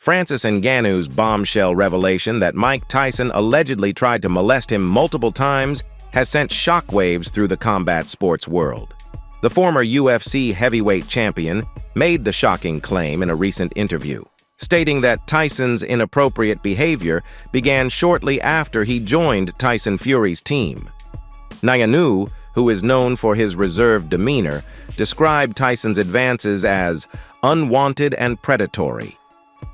Francis Ngannou's bombshell revelation that Mike Tyson allegedly tried to molest him multiple times has sent shockwaves through the combat sports world. The former UFC Heavyweight Champion made the shocking claim in a recent interview, stating that Tyson's inappropriate behavior began shortly after he joined Tyson Fury's team. Ngannou, who is known for his reserved demeanor, described Tyson's advances as unwanted and predatory.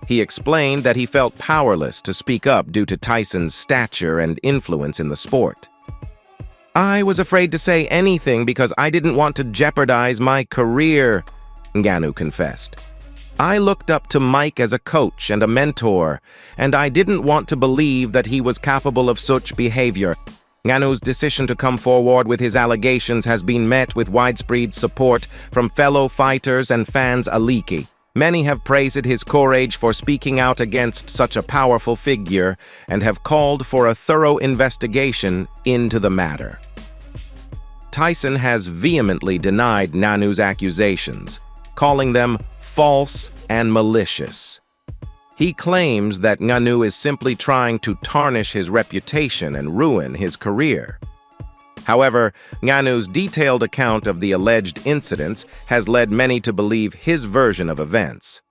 He explained that he felt powerless to speak up due to Tyson's stature and influence in the sport. "I was afraid to say anything because I didn't want to jeopardize my career," Ngannou confessed. "I looked up to Mike as a coach and a mentor, and I didn't want to believe that he was capable of such behavior." Ngannou's decision to come forward with his allegations has been met with widespread support from fellow fighters and fans alike. Many have praised his courage for speaking out against such a powerful figure and have called for a thorough investigation into the matter. Tyson has vehemently denied Ngannou's accusations, calling them false and malicious. He claims that Ngannou is simply trying to tarnish his reputation and ruin his career. However, Ngannou's detailed account of the alleged incidents has led many to believe his version of events.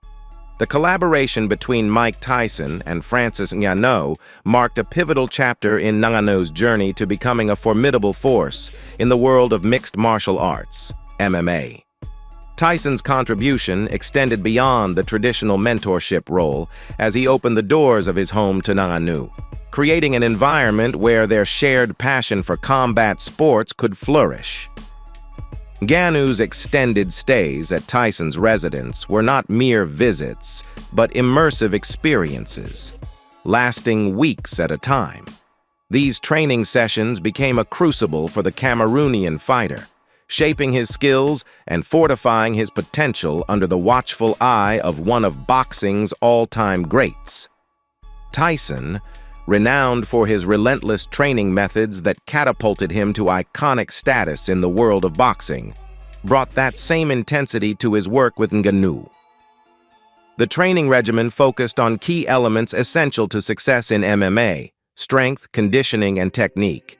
The collaboration between Mike Tyson and Francis Ngannou marked a pivotal chapter in Ngannou's journey to becoming a formidable force in the world of mixed martial arts, MMA. Tyson's contribution extended beyond the traditional mentorship role as he opened the doors of his home to Ngannou, creating an environment where their shared passion for combat sports could flourish. Ngannou's extended stays at Tyson's residence were not mere visits, but immersive experiences, lasting weeks at a time. These training sessions became a crucible for the Cameroonian fighter, shaping his skills and fortifying his potential under the watchful eye of one of boxing's all-time greats. Tyson, renowned for his relentless training methods that catapulted him to iconic status in the world of boxing, brought that same intensity to his work with Ngannou. The training regimen focused on key elements essential to success in MMA: strength, conditioning, and technique.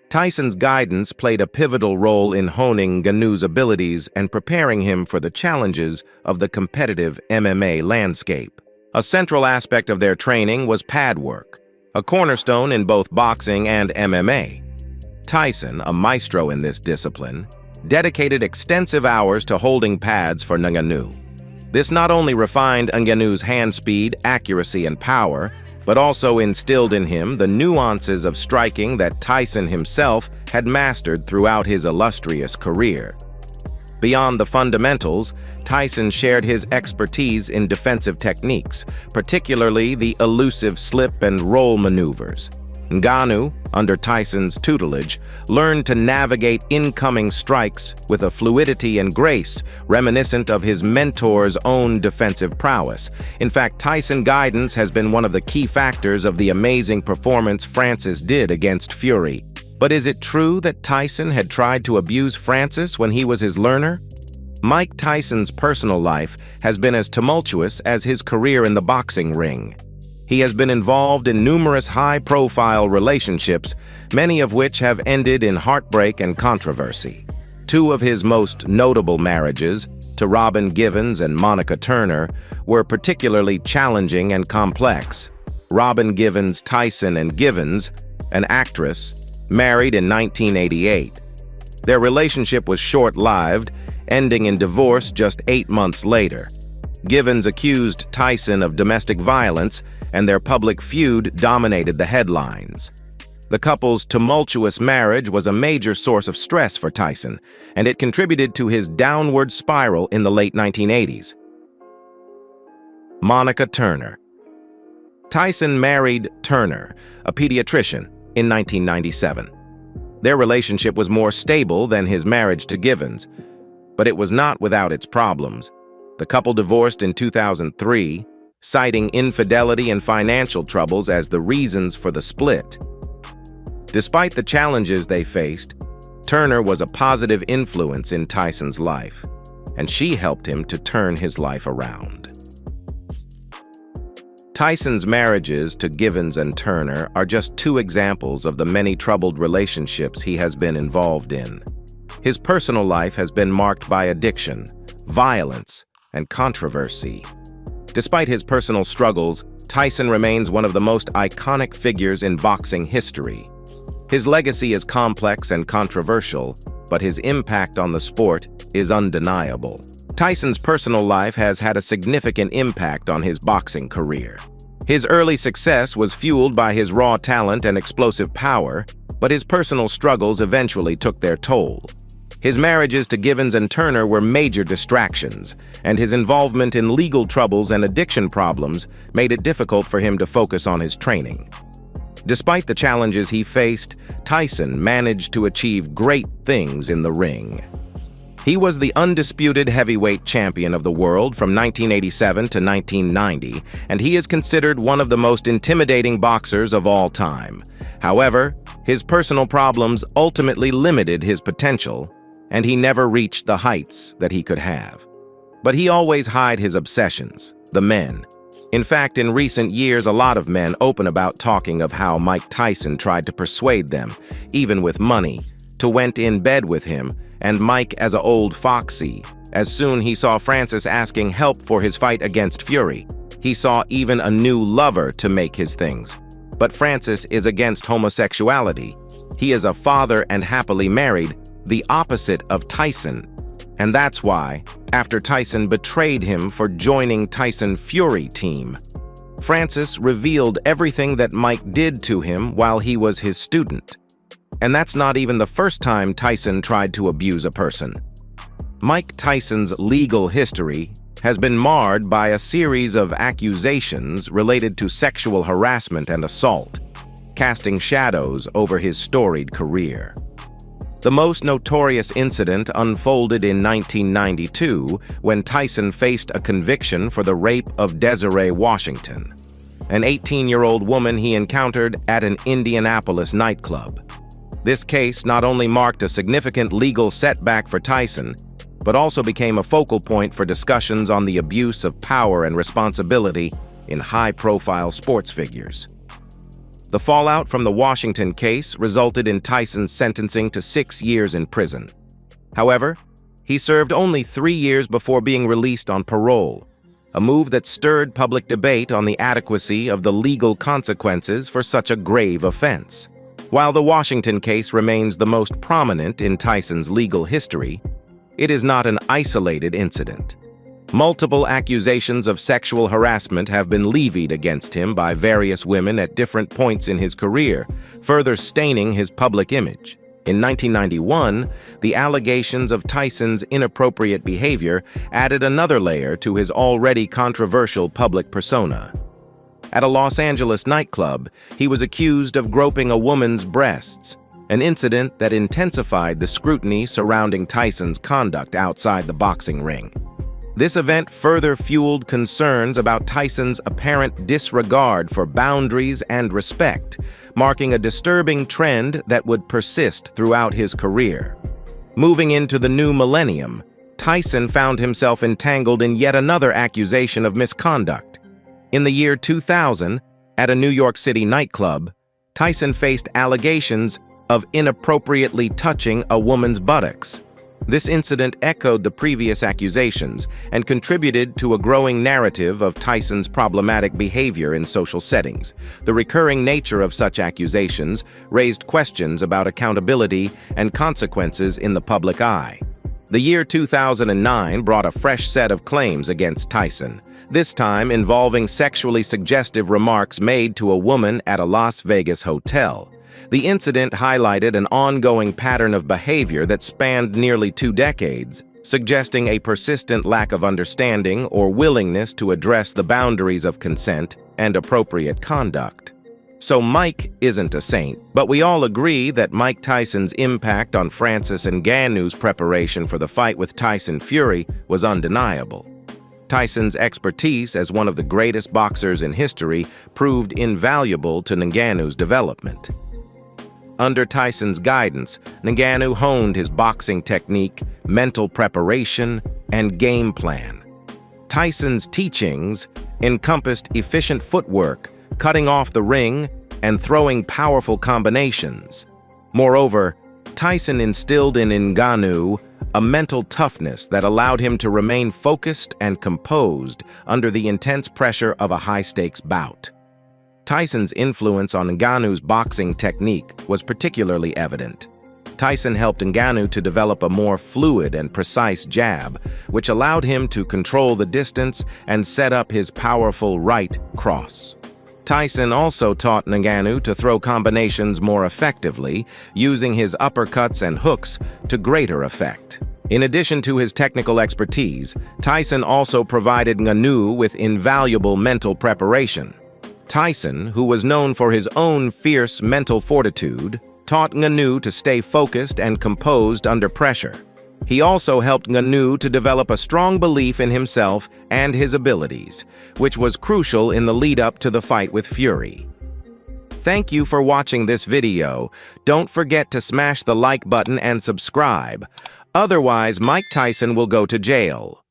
Tyson's guidance played a pivotal role in honing Ngannou's abilities and preparing him for the challenges of the competitive MMA landscape. A central aspect of their training was pad work, a cornerstone in both boxing and MMA. Tyson, a maestro in this discipline, dedicated extensive hours to holding pads for Ngannou. This not only refined Ngannou's hand speed, accuracy, and power, but also instilled in him the nuances of striking that Tyson himself had mastered throughout his illustrious career. Beyond the fundamentals, Tyson shared his expertise in defensive techniques, particularly the elusive slip and roll maneuvers. Ngannou, under Tyson's tutelage, learned to navigate incoming strikes with a fluidity and grace reminiscent of his mentor's own defensive prowess. In fact, Tyson guidance has been one of the key factors of the amazing performance Francis did against Fury. But is it true that Tyson had tried to abuse Francis when he was his learner? Mike Tyson's personal life has been as tumultuous as his career in the boxing ring. He has been involved in numerous high-profile relationships, many of which have ended in heartbreak and controversy. Two of his most notable marriages, to Robin Givens and Monica Turner, were particularly challenging and complex. Robin Givens Tyson and Givens, an actress, married in 1988. Their relationship was short-lived, ending in divorce just 8 months later. Givens accused Tyson of domestic violence, and their public feud dominated the headlines. The couple's tumultuous marriage was a major source of stress for Tyson, and it contributed to his downward spiral in the late 1980s. Monica Turner. Tyson married Turner, a pediatrician, in 1997. Their relationship was more stable than his marriage to Givens, but it was not without its problems. The couple divorced in 2003, citing infidelity and financial troubles as the reasons for the split. Despite the challenges they faced, Turner was a positive influence in Tyson's life, and she helped him to turn his life around. Tyson's marriages to Givens and Turner are just two examples of the many troubled relationships he has been involved in. His personal life has been marked by addiction, violence, and controversy. Despite his personal struggles, Tyson remains one of the most iconic figures in boxing history. His legacy is complex and controversial, but his impact on the sport is undeniable. Tyson's personal life has had a significant impact on his boxing career. His early success was fueled by his raw talent and explosive power, but his personal struggles eventually took their toll. His marriages to Givens and Turner were major distractions, and his involvement in legal troubles and addiction problems made it difficult for him to focus on his training. Despite the challenges he faced, Tyson managed to achieve great things in the ring. He was the undisputed heavyweight champion of the world from 1987 to 1990, and he is considered one of the most intimidating boxers of all time. However, his personal problems ultimately limited his potential, and he never reached the heights that he could have. But he always hid his obsessions, the men. In fact, in recent years, a lot of men open about talking of how Mike Tyson tried to persuade them, even with money, to went in bed with him, and Mike as a old foxy. As soon he saw Francis asking help for his fight against Fury, he saw even a new lover to make his things. But Francis is against homosexuality. He is a father and happily married, the opposite of Tyson. And that's why, after Tyson betrayed him for joining Tyson Fury team, Francis revealed everything that Mike did to him while he was his student. And that's not even the first time Tyson tried to abuse a person. Mike Tyson's legal history has been marred by a series of accusations related to sexual harassment and assault, casting shadows over his storied career. The most notorious incident unfolded in 1992 when Tyson faced a conviction for the rape of Desiree Washington, an 18-year-old woman he encountered at an Indianapolis nightclub. This case not only marked a significant legal setback for Tyson, but also became a focal point for discussions on the abuse of power and responsibility in high-profile sports figures. The fallout from the Washington case resulted in Tyson's sentencing to 6 years in prison. However, he served only 3 years before being released on parole, a move that stirred public debate on the adequacy of the legal consequences for such a grave offense. While the Washington case remains the most prominent in Tyson's legal history, it is not an isolated incident. Multiple accusations of sexual harassment have been levied against him by various women at different points in his career, further staining his public image. In 1991, the allegations of Tyson's inappropriate behavior added another layer to his already controversial public persona. At a Los Angeles nightclub, he was accused of groping a woman's breasts, an incident that intensified the scrutiny surrounding Tyson's conduct outside the boxing ring. This event further fueled concerns about Tyson's apparent disregard for boundaries and respect, marking a disturbing trend that would persist throughout his career. Moving into the new millennium, Tyson found himself entangled in yet another accusation of misconduct. In the year 2000, at a New York City nightclub, Tyson faced allegations of inappropriately touching a woman's buttocks. This incident echoed the previous accusations and contributed to a growing narrative of Tyson's problematic behavior in social settings. The recurring nature of such accusations raised questions about accountability and consequences in the public eye. The year 2009 brought a fresh set of claims against Tyson, this time involving sexually suggestive remarks made to a woman at a Las Vegas hotel. The incident highlighted an ongoing pattern of behavior that spanned nearly 2 decades, suggesting a persistent lack of understanding or willingness to address the boundaries of consent and appropriate conduct. So Mike isn't a saint, but we all agree that Mike Tyson's impact on Francis Ngannou's preparation for the fight with Tyson Fury was undeniable. Tyson's expertise as one of the greatest boxers in history proved invaluable to Ngannou's development. Under Tyson's guidance, Ngannou honed his boxing technique, mental preparation, and game plan. Tyson's teachings encompassed efficient footwork, cutting off the ring, and throwing powerful combinations. Moreover, Tyson instilled in Ngannou a mental toughness that allowed him to remain focused and composed under the intense pressure of a high-stakes bout. Tyson's influence on Ngannou's boxing technique was particularly evident. Tyson helped Ngannou to develop a more fluid and precise jab, which allowed him to control the distance and set up his powerful right cross. Tyson also taught Ngannou to throw combinations more effectively, using his uppercuts and hooks to greater effect. In addition to his technical expertise, Tyson also provided Ngannou with invaluable mental preparation. Tyson, who was known for his own fierce mental fortitude, taught Ngannou to stay focused and composed under pressure. He also helped Ngannou to develop a strong belief in himself and his abilities, which was crucial in the lead-up to the fight with Fury. Thank you for watching this video. Don't forget to smash the like button and subscribe. Otherwise, Mike Tyson will go to jail.